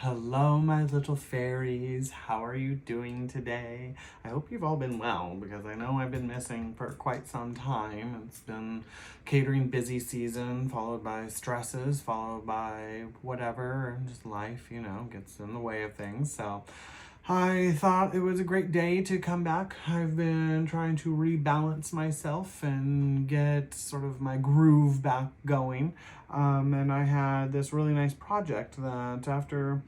Hello, my little fairies. How are you doing today? I hope you've all been well because I know I've been missing for quite some time. It's been catering busy season, followed by stresses, followed by whatever, and just life, gets in the way of things. So I thought it was a great day to come back. I've been trying to rebalance myself and get sort of my groove back going. And I had this really nice project that after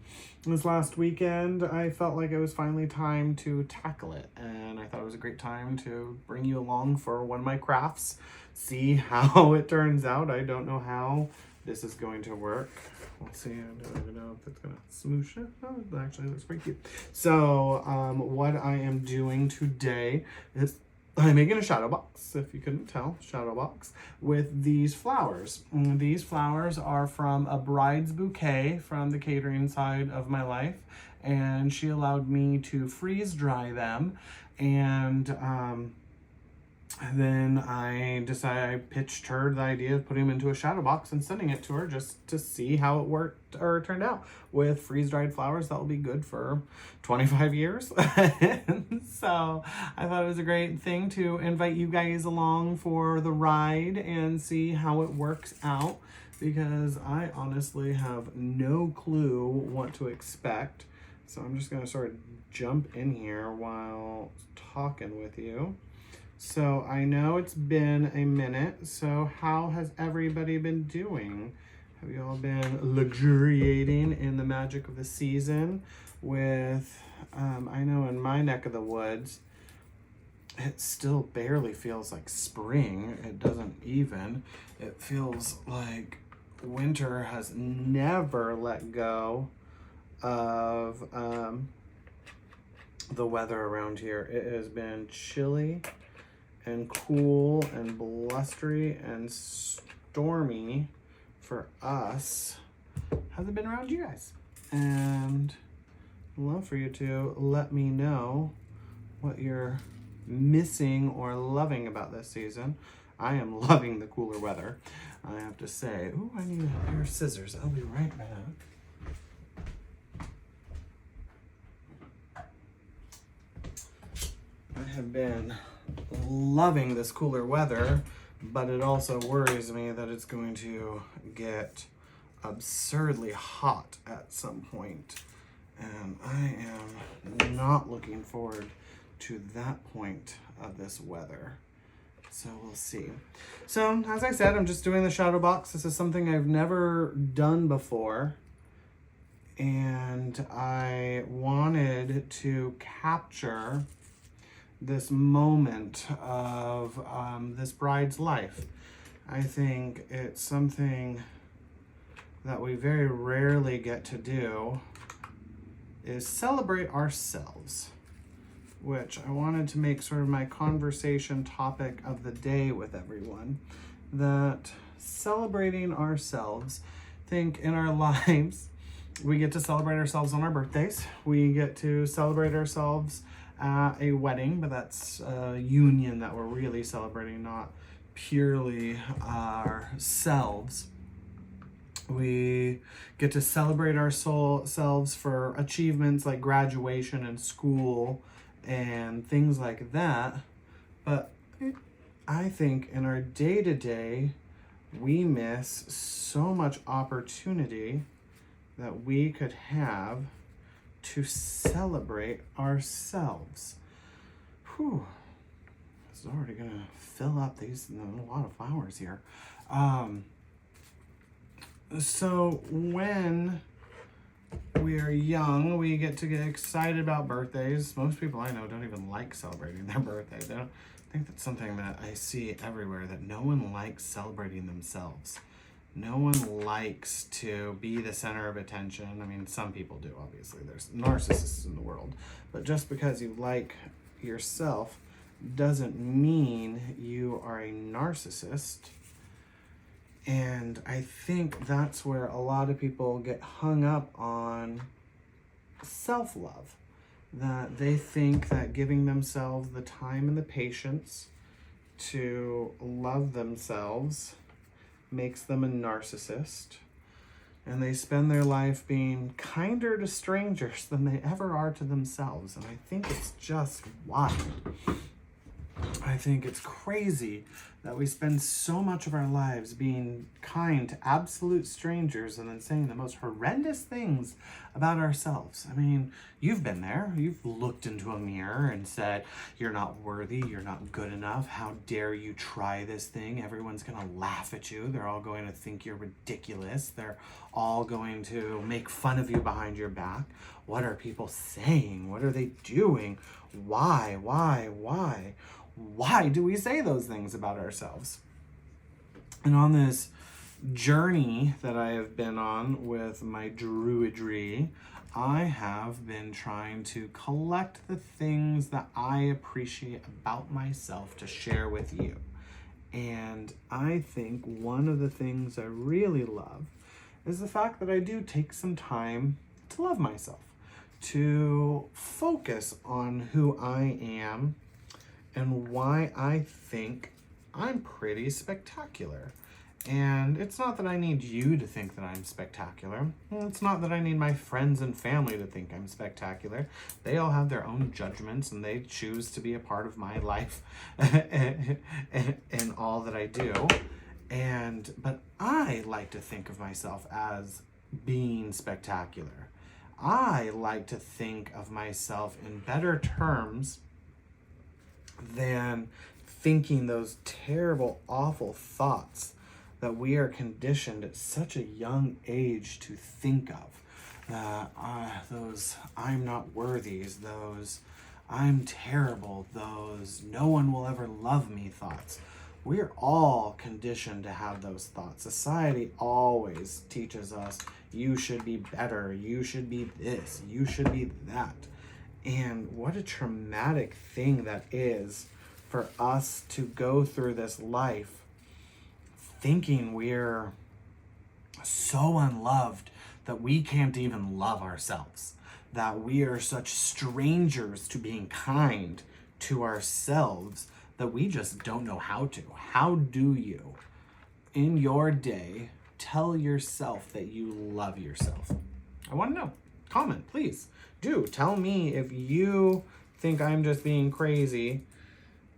this last weekend, I felt like it was finally time to tackle it. And I thought it was a great time to bring you along for one of my crafts, see how it turns out. I don't know how this is going to work. We'll see. I don't even know if it's gonna smoosh it. Oh, it actually looks pretty cute. So what I am doing today is I'm making a shadow box, if you couldn't tell, shadow box, with these flowers. And these flowers are from a bride's bouquet from the catering side of my life. And she allowed me to freeze dry them. And then I pitched her the idea of putting them into a shadow box and sending it to her just to see how it worked or turned out. With freeze-dried flowers, that will be good for 25 years. So I thought it was a great thing to invite you guys along for the ride and see how it works out, because I honestly have no clue what to expect. So I'm just going to sort of jump in here while talking with you. So I know it's been a minute, so how has everybody been doing? Have you all been luxuriating in the magic of the season with, I know in my neck of the woods, it still barely feels like spring. It doesn't even. It feels like winter has never let go of the weather around here. It has been chilly and cool and blustery and stormy for us. How's it been around you guys? And I'd love for you to let me know what you're missing or loving about this season. I am loving the cooler weather, I have to say. Ooh, I need a pair of scissors. I'll be right back. I have been loving this cooler weather, but it also worries me that it's going to get absurdly hot at some point, and I am not looking forward to that point of this weather. So we'll see. So as I said, I'm just doing the shadow box. This is something I've never done before, and I wanted to capture this moment of this bride's life. I think it's something that we very rarely get to do, is celebrate ourselves, which I wanted to make sort of my conversation topic of the day with everyone. That celebrating ourselves, think in our lives, we get to celebrate ourselves on our birthdays. We get to celebrate ourselves at a wedding, but that's a union that we're really celebrating, not purely ourselves. We get to celebrate ourselves for achievements like graduation and school and things like that. But I think in our day-to-day, we miss so much opportunity that we could have to celebrate ourselves. Whew. This is already gonna fill up these, a lot of flowers here. So when we are young, we get to get excited about birthdays. Most people I know don't even like celebrating their birthday. They don't. I think that's something that I see everywhere, that no one likes celebrating themselves. No one likes to be the center of attention. I mean, some people do, obviously. There's narcissists in the world. But just because you like yourself doesn't mean you are a narcissist. And I think that's where a lot of people get hung up on self-love. That they think that giving themselves the time and the patience to love themselves makes them a narcissist. And they spend their life being kinder to strangers than they ever are to themselves. And I think it's just wild. I think it's crazy that we spend so much of our lives being kind to absolute strangers and then saying the most horrendous things about ourselves. I mean, you've been there. You've looked into a mirror and said, you're not worthy, you're not good enough, how dare you try this thing? Everyone's going to laugh at you. They're all going to think you're ridiculous. They're all going to make fun of you behind your back. What are people saying? What are they doing? Why? Why do we say those things about ourselves? And on this journey that I have been on with my druidry, I have been trying to collect the things that I appreciate about myself to share with you. And I think one of the things I really love is the fact that I do take some time to love myself, to focus on who I am and why I think I'm pretty spectacular. And it's not that I need you to think that I'm spectacular. It's not that I need my friends and family to think I'm spectacular. They all have their own judgments and they choose to be a part of my life and all that I do. But I like to think of myself as being spectacular. I like to think of myself in better terms than thinking those terrible, awful thoughts that we are conditioned at such a young age to think of. Those I'm not worthies, those I'm terrible, those no one will ever love me thoughts. We're all conditioned to have those thoughts. Society always teaches us, you should be better, you should be this, you should be that. And what a traumatic thing that is for us to go through this life thinking we're so unloved that we can't even love ourselves, that we are such strangers to being kind to ourselves that we just don't know how to. How do you, in your day, tell yourself that you love yourself? I want to know. Comment, please. Do tell me if you think I'm just being crazy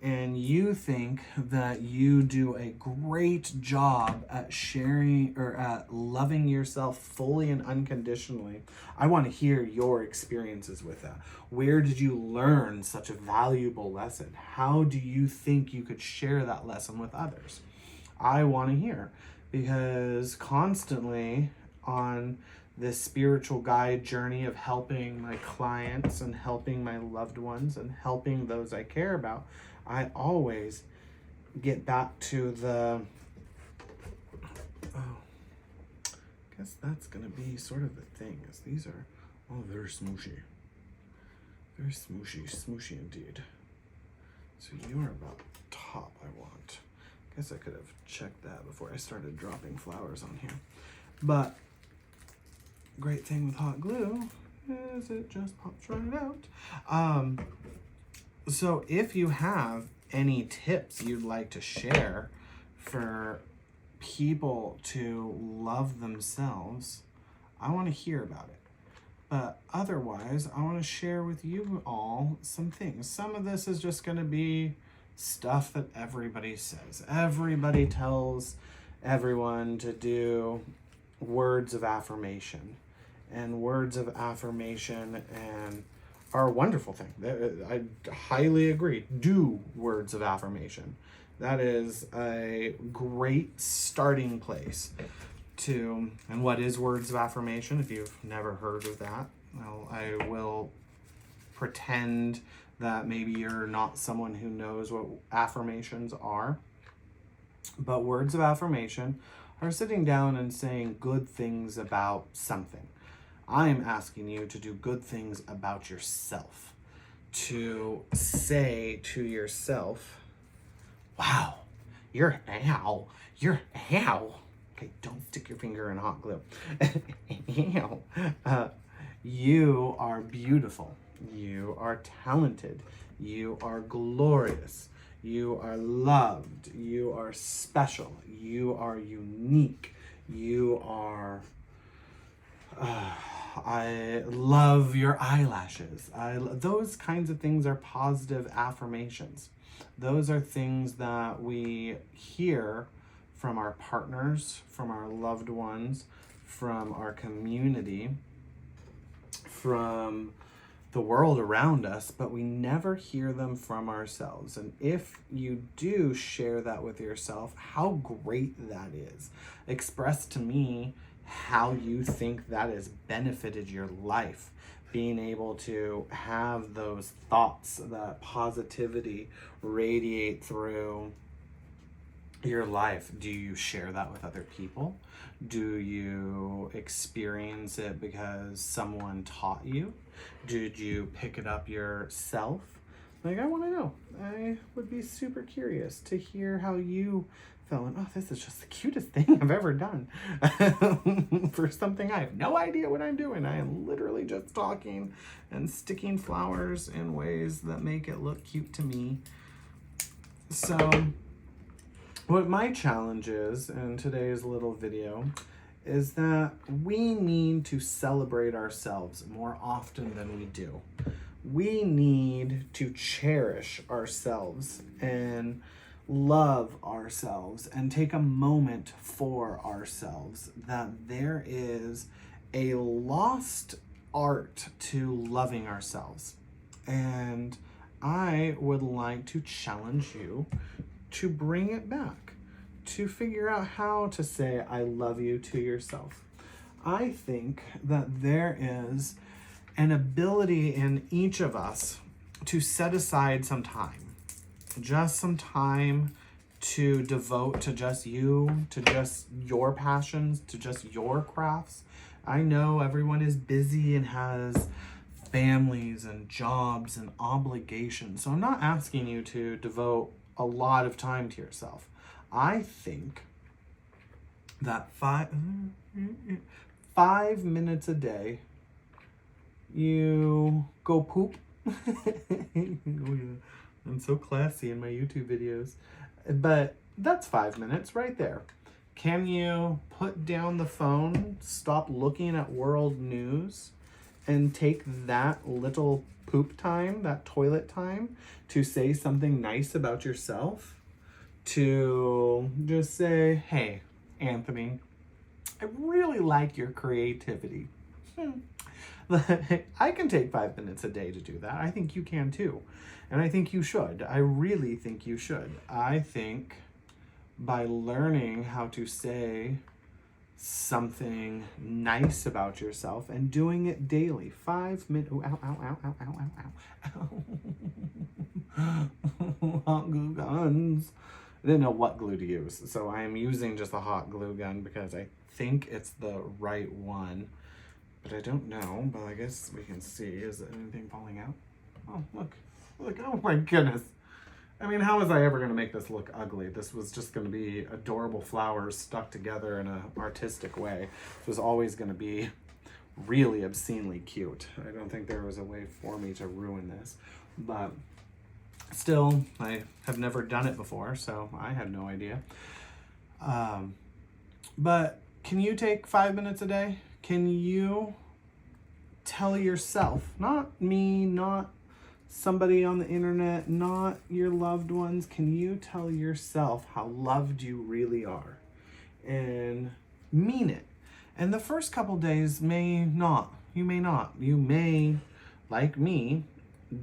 and you think that you do a great job at sharing or at loving yourself fully and unconditionally. I want to hear your experiences with that. Where did you learn such a valuable lesson? How do you think you could share that lesson with others? I want to hear, because constantly on this spiritual guide journey of helping my clients and helping my loved ones and helping those I care about, I always get back to the, I guess that's going to be sort of the thing, is these are all very smooshy. Very smooshy indeed. So you're about top, I want. I guess I could have checked that before I started dropping flowers on here. But great thing with hot glue is it just pops right out. So if you have any tips you'd like to share for people to love themselves, I want to hear about it. But otherwise, I want to share with you all some things. Some of this is just going to be stuff that everybody says. Everybody tells everyone to do words of affirmation. And words of affirmation are a wonderful thing. I highly agree. Do words of affirmation. That is a great starting place to, and what is words of affirmation? If you've never heard of that, well, I will pretend that maybe you're not someone who knows what affirmations are. But words of affirmation are sitting down and saying good things about something. I am asking you to do good things about yourself. To say to yourself, wow, you're ow. Okay, don't stick your finger in hot glue. You are beautiful. You are talented. You are glorious. You are loved. You are special. You are unique. You are I love your eyelashes. Those kinds of things are positive affirmations. Those are things that we hear from our partners, from our loved ones, from our community, from the world around us, but we never hear them from ourselves. And if you do share that with yourself, how great that is. Express to me how you think that has benefited your life. Being able to have those thoughts, that positivity radiate through your life. Do you share that with other people? Do you experience it because someone taught you? Did you pick it up yourself? Like, I want to know. I would be super curious to hear how you felt. And, oh, this is just the cutest thing I've ever done. For something I have no idea what I'm doing. I am literally just talking and sticking flowers in ways that make it look cute to me. So what my challenge is in today's little video is that we need to celebrate ourselves more often than we do. We need to cherish ourselves and love ourselves and take a moment for ourselves. That there is a lost art to loving ourselves. And I would like to challenge you to bring it back, to figure out how to say I love you to yourself. I think that there is an ability in each of us to set aside some time, just some time to devote to just you, to just your passions, to just your crafts. I know everyone is busy and has families and jobs and obligations, so I'm not asking you to devote a lot of time to yourself. I think that 5 minutes a day, you go poop. I'm so classy in my YouTube videos. But that's 5 minutes right there. Can you put down the phone, stop looking at world news, and take that little poop time, that toilet time, to say something nice about yourself? To just say, hey, Anthony, I really like your creativity. I can take 5 minutes a day to do that. I think you can too. And I think you should. I really think you should. I think by learning how to say something nice about yourself and doing it daily, 5 minutes. Ow, ow, ow, ow, ow, ow, ow. Hot glue guns. I didn't know what glue to use, so I am using just a hot glue gun because I think it's the right one. But I don't know, but I guess we can see. Is there anything falling out? Oh, look. Look, oh my goodness. I mean, how was I ever going to make this look ugly? This was just going to be adorable flowers stuck together in an artistic way. It was always going to be really obscenely cute. I don't think there was a way for me to ruin this. But still, I have never done it before, so I had no idea. But can you take 5 minutes a day? Can you tell yourself, not me, not somebody on the internet, not your loved ones, can you tell yourself how loved you really are and mean it? And the first couple days may not. You may, like me,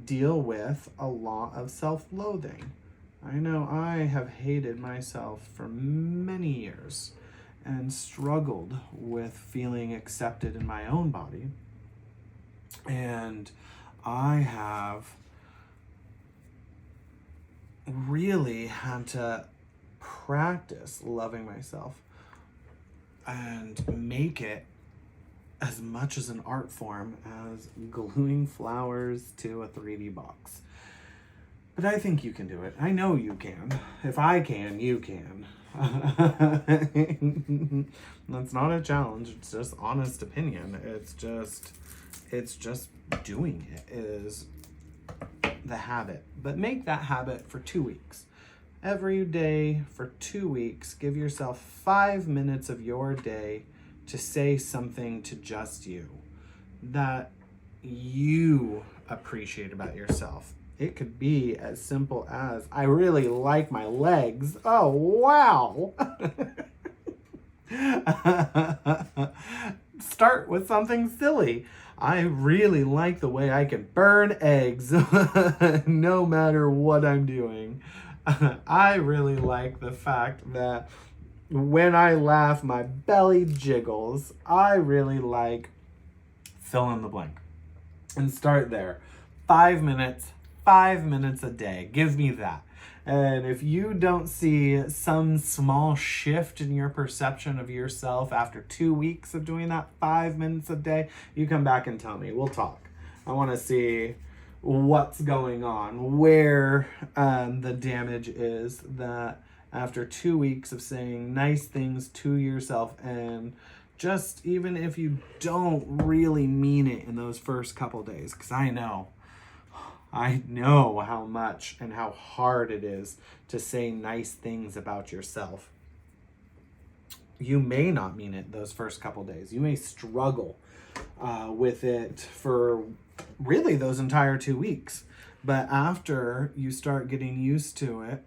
deal with a lot of self-loathing. I know I have hated myself for many years and struggled with feeling accepted in my own body. And I have really had to practice loving myself and make it as much as an art form as gluing flowers to a 3D box. But I think you can do it. I know you can. If I can, you can. That's not a challenge. It's just honest opinion. It's just doing it is the habit. But make that habit for 2 weeks. Every day for 2 weeks, give yourself 5 minutes of your day to say something to just you that you appreciate about yourself. It could be as simple as, I really like my legs. Oh, wow. Start with something silly. I really like the way I can burn eggs no matter what I'm doing. I really like the fact that when I laugh, my belly jiggles. I really like fill in the blank. And start there. 5 minutes a day. Give me that. And if you don't see some small shift in your perception of yourself after 2 weeks of doing that 5 minutes a day, you come back and tell me. We'll talk. I want to see what's going on, where the damage is, that after 2 weeks of saying nice things to yourself, and just even if you don't really mean it in those first couple days, because I know how much and how hard it is to say nice things about yourself. You may not mean it those first couple days. You may struggle with it for really those entire 2 weeks. But after you start getting used to it,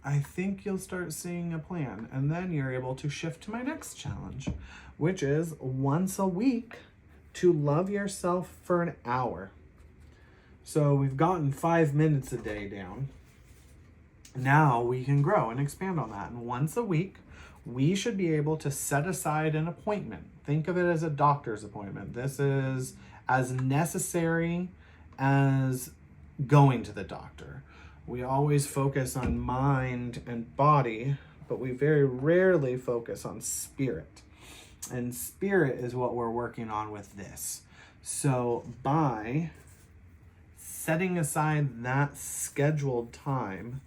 I think you'll start seeing a plan. And then you're able to shift to my next challenge, which is once a week to love yourself for an hour. So we've gotten 5 minutes a day down. Now we can grow and expand on that. And once a week, we should be able to set aside an appointment. Think of it as a doctor's appointment. This is as necessary as going to the doctor. We always focus on mind and body, but we very rarely focus on spirit. And spirit is what we're working on with this. So by setting aside that scheduled time,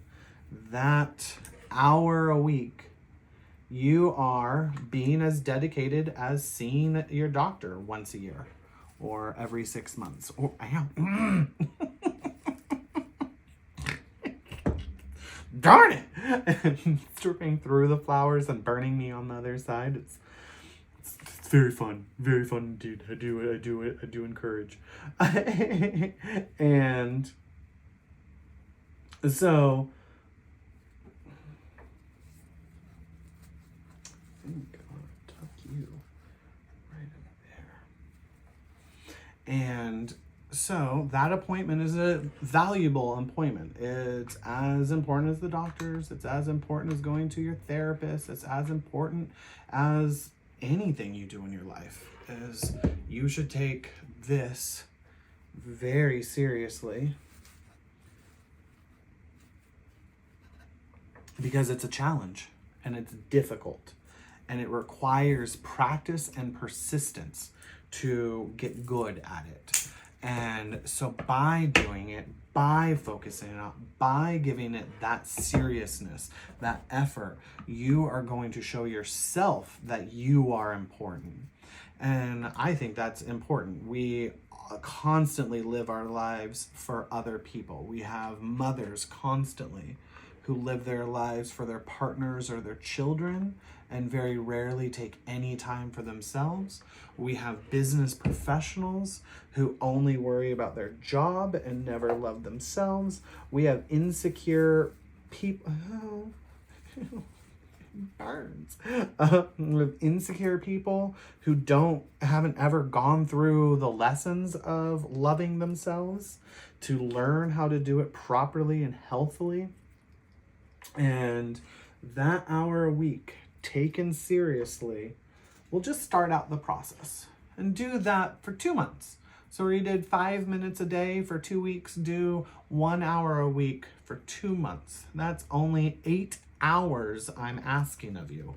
that hour a week, you are being as dedicated as seeing your doctor once a year or every 6 months. Or darn it! Stripping through the flowers and burning me on the other side. It's very fun indeed. I do encourage. And so, I'm gonna tuck you right in there. And so that appointment is a valuable appointment. It's as important as the doctors. It's as important as going to your therapist. It's as important as anything you do in your life. Is you should take this very seriously, because it's a challenge and it's difficult and it requires practice and persistence to get good at it. And so by doing it, by focusing on it, by giving it that seriousness, that effort, you are going to show yourself that you are important. And I think that's important. We constantly live our lives for other people. We have mothers constantly who live their lives for their partners or their children and very rarely take any time for themselves. We have business professionals who only worry about their job and never love themselves. We have insecure people. Burns. With insecure people who haven't ever gone through the lessons of loving themselves to learn how to do it properly and healthily. And that hour a week taken seriously, we'll just start out the process and do that for 2 months. So we did 5 minutes a day for 2 weeks, do 1 hour a week for 2 months. That's only 8 hours I'm asking of you.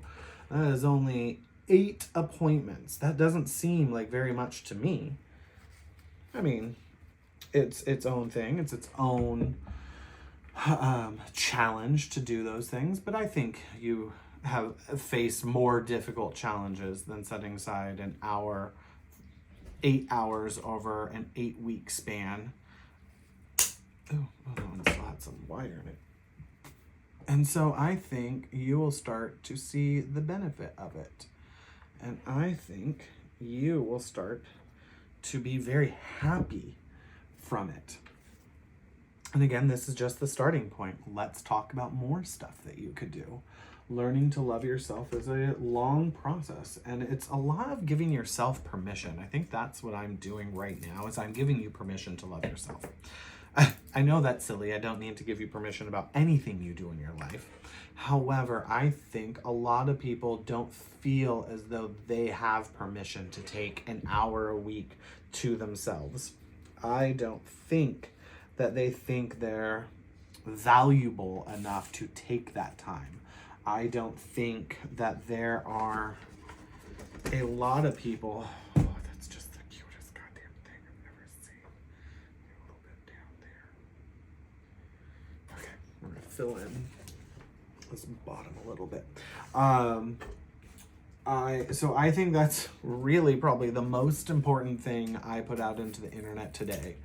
That is only 8 appointments. That doesn't seem like very much to me. I mean, it's its own thing. It's its own challenge to do those things. But I think you have faced more difficult challenges than setting aside an hour, 8 hours over an 8-week span. Oh, that one still had some wire in it. And so I think you will start to see the benefit of it. And I think you will start to be very happy from it. And again, this is just the starting point. Let's talk about more stuff that you could do. Learning to love yourself is a long process, and it's a lot of giving yourself permission. I think that's what I'm doing right now, is I'm giving you permission to love yourself. I know that's silly. I don't need to give you permission about anything you do in your life. However, I think a lot of people don't feel as though they have permission to take an hour a week to themselves. I don't think that they think they're valuable enough to take that time. I don't think that there are a lot of people. Oh, that's just the cutest goddamn thing I've ever seen. A little bit down there. Okay, we're gonna fill in this bottom a little bit. So I think that's really probably the most important thing I put out into the internet today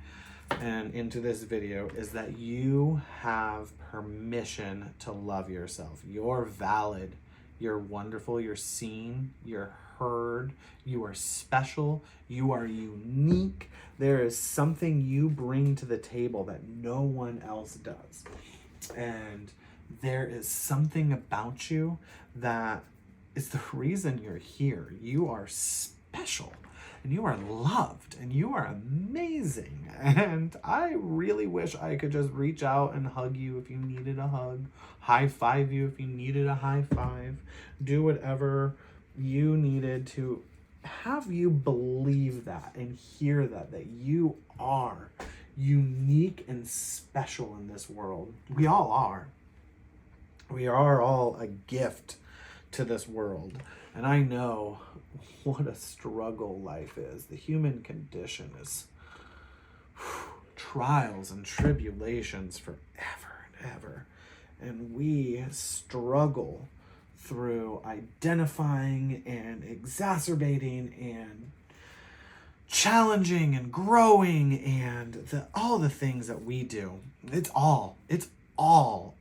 and into this video, is that you have permission to love yourself. You're valid, you're wonderful, you're seen, you're heard, you are special, you are unique. There is something you bring to the table that no one else does. And there is something about you that is the reason you're here. You are special. And you are loved, and you are amazing. And I really wish I could just reach out and hug you if you needed a hug, high five you if you needed a high five, do whatever you needed to have you believe that and hear that you are unique and special in this world. We all are. We are all a gift to this world. And I know what a struggle life is. The human condition is trials and tribulations forever and ever. And we struggle through identifying and exacerbating and challenging and growing and all the things that we do. It's all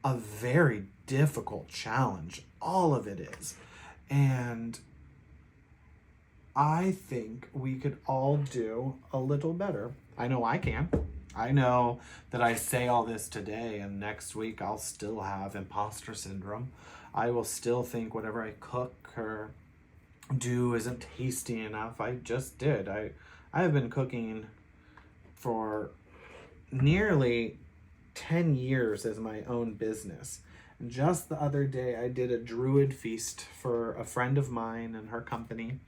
a very difficult challenge. All of it is. And I think we could all do a little better. I know I can. I know that I say all this today, and next week I'll still have imposter syndrome. I will still think whatever I cook or do isn't tasty enough. I just did. I have been cooking for nearly 10 years as my own business. Just the other day, I did a druid feast for a friend of mine and her company,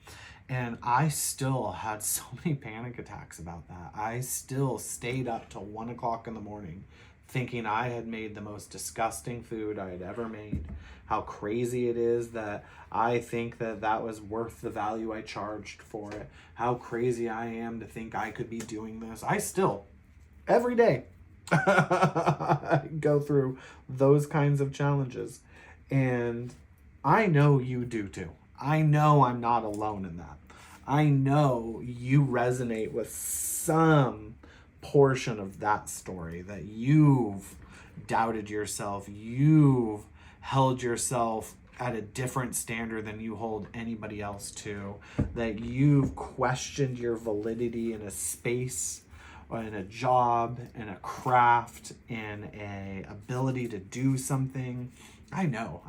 and I still had so many panic attacks about that. I still stayed up till 1 o'clock in the morning thinking I had made the most disgusting food I had ever made. How crazy it is that I think that was worth the value I charged for it. How crazy I am to think I could be doing this. I still, every day, go through those kinds of challenges, and I know you do too. I know I'm not alone in that. I know you resonate with some portion of that story, that you've doubted yourself, you've held yourself at a different standard than you hold anybody else to, that you've questioned your validity in a space, in a job, in a craft, in a ability to do something. I know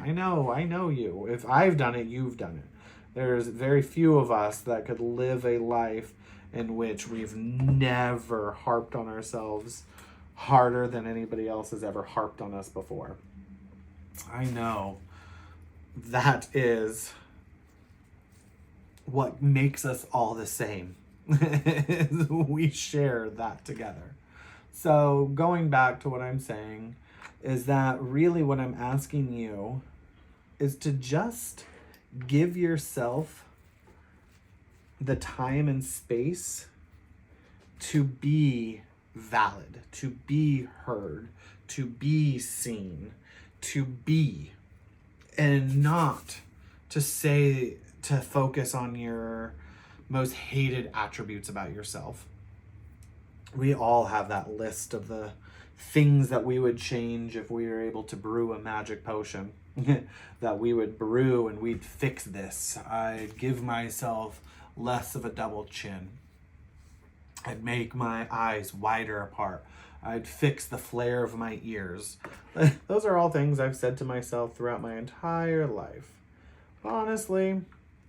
you. If I've done it, you've done it. There's very few of us that could live a life in which we've never harped on ourselves harder than anybody else has ever harped on us before. I know that is what makes us all the same. We share that together. So going back to what I'm saying is that really what I'm asking you is to just give yourself the time and space to be valid, to be heard, to be seen, to be, and not to focus on your most hated attributes about yourself. We all have that list of the things that we would change if we were able to brew a magic potion. That we would brew and we'd fix this. I'd give myself less of a double chin. I'd make my eyes wider apart. I'd fix the flare of my ears. Those are all things I've said to myself throughout my entire life. Honestly,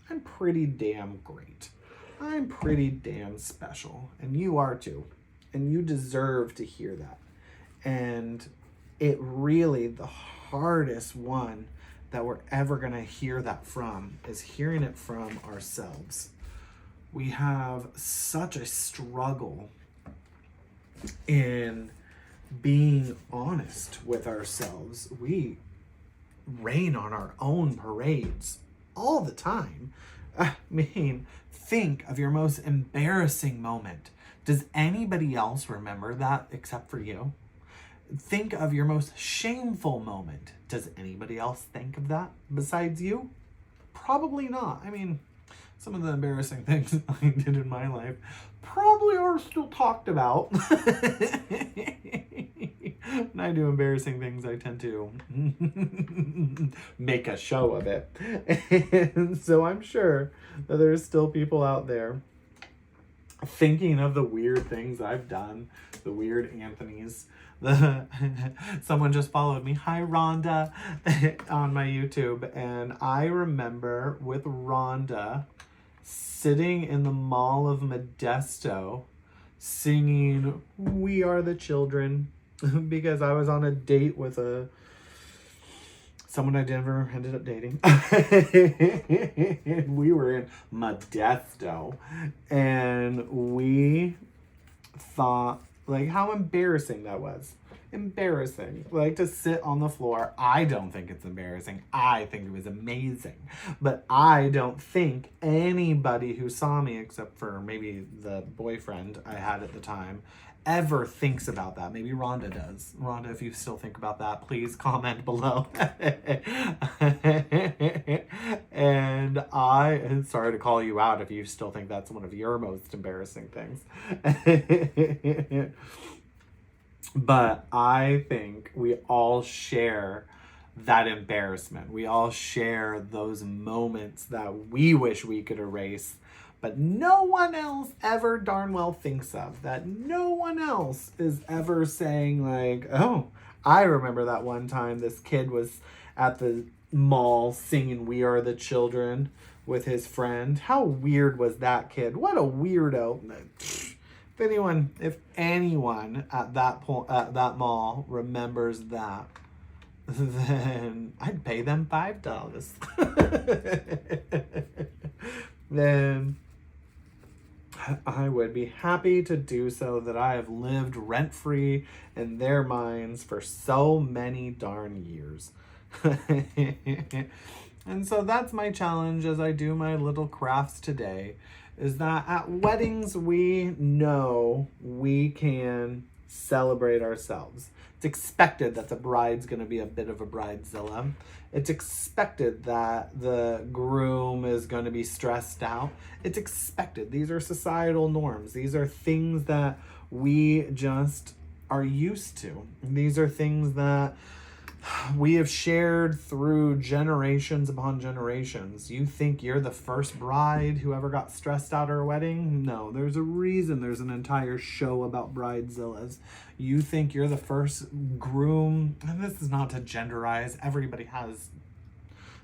I'm pretty damn great. I'm pretty damn special. And you are too. And you deserve to hear that. And it really, the hardest one that we're ever going to hear that from is hearing it from ourselves. We have such a struggle in being honest with ourselves. We rain on our own parades all the time. I mean, think of your most embarrassing moment. Does anybody else remember that except for you? Think of your most shameful moment. Does anybody else think of that besides you? Probably not. I mean, some of the embarrassing things I did in my life probably are still talked about. When I do embarrassing things, I tend to make a show of it. And so I'm sure that there's still people out there thinking of the weird things I've done, the weird Anthony's. Someone just followed me. Hi, Rhonda, on my YouTube. And I remember with Rhonda sitting in the Mall of Modesto singing We Are the Children because I was on a date with someone I never ended up dating. And we were in Modesto and we thought like how embarrassing that was. Embarrassing. Like to sit on the floor. I don't think it's embarrassing. I think it was amazing. But I don't think anybody who saw me, except for maybe the boyfriend I had at the time, ever thinks about that. Maybe Rhonda does. Rhonda, if you still think about that, please comment below. And sorry to call you out if you still think that's one of your most embarrassing things. But I think we all share that embarrassment. We all share those moments that we wish we could erase, but no one else ever darn well thinks of. That no one else is ever saying like, oh, I remember that one time this kid was at the mall singing We Are the Children with his friend. How weird was that kid? What a weirdo. If anyone at that mall remembers that, then I'd pay them $5. Then I would be happy to do so, that I have lived rent-free in their minds for so many darn years. And so that's my challenge as I do my little crafts today, is that at weddings we know we can celebrate ourselves. It's expected that the bride's going to be a bit of a bridezilla. It's expected that the groom is going to be stressed out. It's expected. These are societal norms. These are things that we just are used to. These are things that we have shared through generations upon generations. You think you're the first bride who ever got stressed out at her wedding? No, there's a reason there's an entire show about bridezillas. You think you're the first groom, and this is not to genderize, everybody has,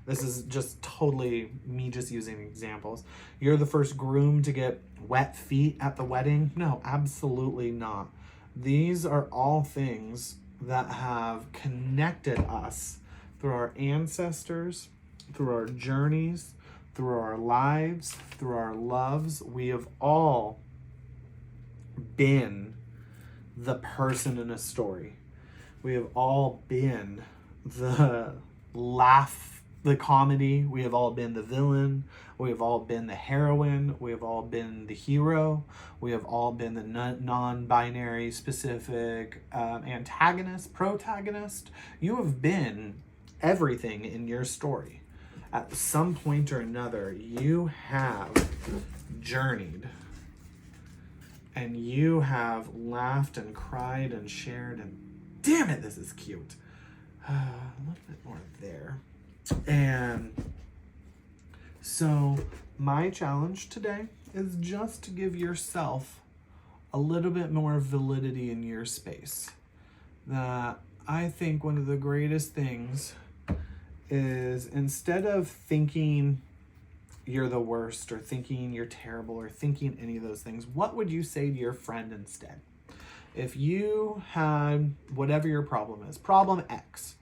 this is just totally me just using examples. You're the first groom to get wet feet at the wedding? No, absolutely not. These are all things that have connected us through our ancestors, through our journeys, through our lives, through our loves. We have all been the person in a story. We have all been the laugh, the comedy. We have all been the villain. We have all been the heroine. We have all been the hero. We have all been the non-binary specific antagonist, protagonist. You have been everything in your story. At some point or another, you have journeyed and you have laughed and cried and shared, and damn it, this is cute. A little bit more there. And so my challenge today is just to give yourself a little bit more validity in your space. That I think one of the greatest things is, instead of thinking you're the worst or thinking you're terrible or thinking any of those things, what would you say to your friend instead? If you had whatever your problem is, problem X,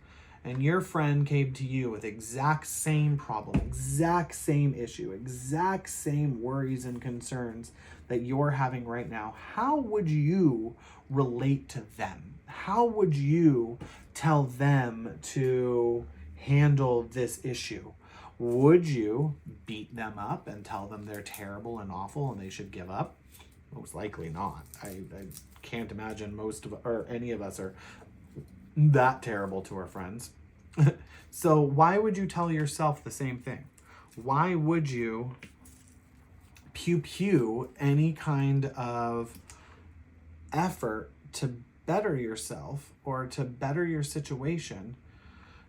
and your friend came to you with exact same problem, exact same issue, exact same worries and concerns that you're having right now, how would you relate to them? How would you tell them to handle this issue? Would you beat them up and tell them they're terrible and awful and they should give up? Most likely not. I can't imagine most of, or any of us, are that terrible to our friends. So why would you tell yourself the same thing? Why would you pew any kind of effort to better yourself or to better your situation?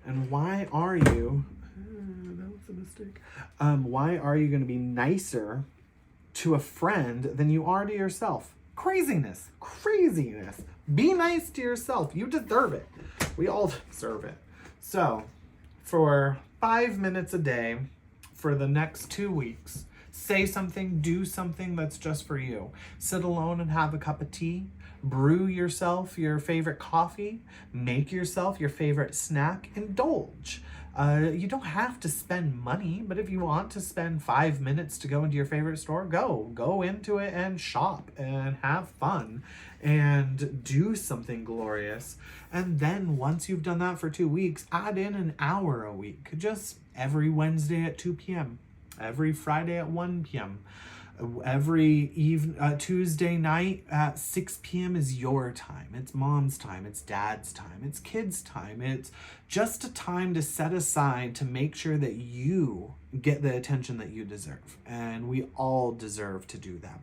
And why are you, that was a mistake. Why are you going to be nicer to a friend than you are to yourself? Craziness. Be nice to yourself. You deserve it. We all deserve it. So for 5 minutes a day for the next 2 weeks, say something, do something that's just for you. Sit alone and have a cup of tea. Brew yourself your favorite coffee. Make yourself your favorite snack. Indulge. You don't have to spend money, but if you want to spend 5 minutes to go into your favorite store, go into it and shop and have fun and do something glorious. And then once you've done that for 2 weeks, add in an hour a week, just every Wednesday at 2 p.m., every Friday at 1 p.m., every Tuesday night at 6 p.m. is your time. It's mom's time. It's dad's time. It's kids' time. It's just a time to set aside to make sure that you get the attention that you deserve. And we all deserve to do that.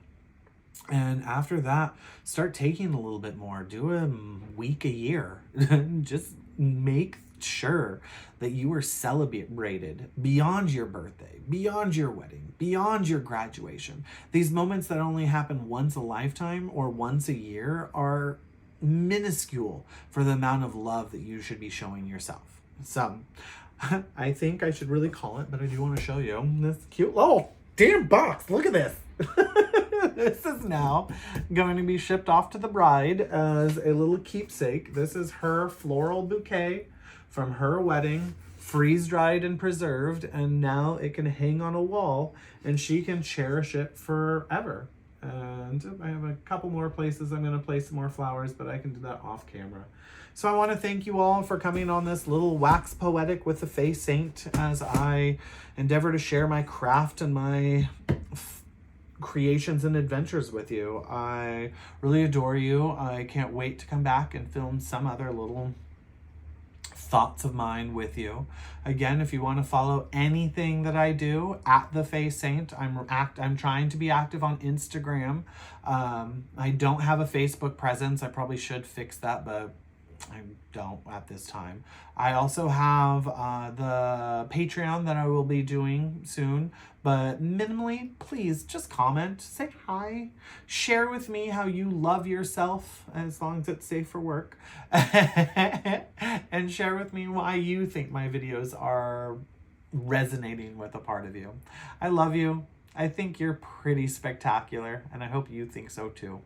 And after that, start taking a little bit more. Do a week a year. Just make sure that you are celebrated beyond your birthday, beyond your wedding, beyond your graduation. These moments that only happen once a lifetime or once a year are minuscule for the amount of love that you should be showing yourself. So I think I should really call it, but I do want to show you this cute little damn box. Look at this. This is now going to be shipped off to the bride as a little keepsake. This is her floral bouquet from her wedding, freeze-dried and preserved, and now it can hang on a wall and she can cherish it forever. And I have a couple more places I'm going to place some more flowers, but I can do that off camera. So I want to thank you all for coming on this little wax poetic with the FaeSaint as I endeavor to share my craft and my creations and adventures with you. I really adore you. I can't wait to come back and film some other little thoughts of mine with you. Again, if you want to follow anything that I do at the FaeSaint, I'm trying to be active on Instagram. I don't have a Facebook presence. I probably should fix that, but I don't at this time. I also have the Patreon that I will be doing soon, but minimally, please just comment, say hi, share with me how you love yourself, as long as it's safe for work, and share with me why you think my videos are resonating with a part of you. I love you. I think you're pretty spectacular, and I hope you think so too.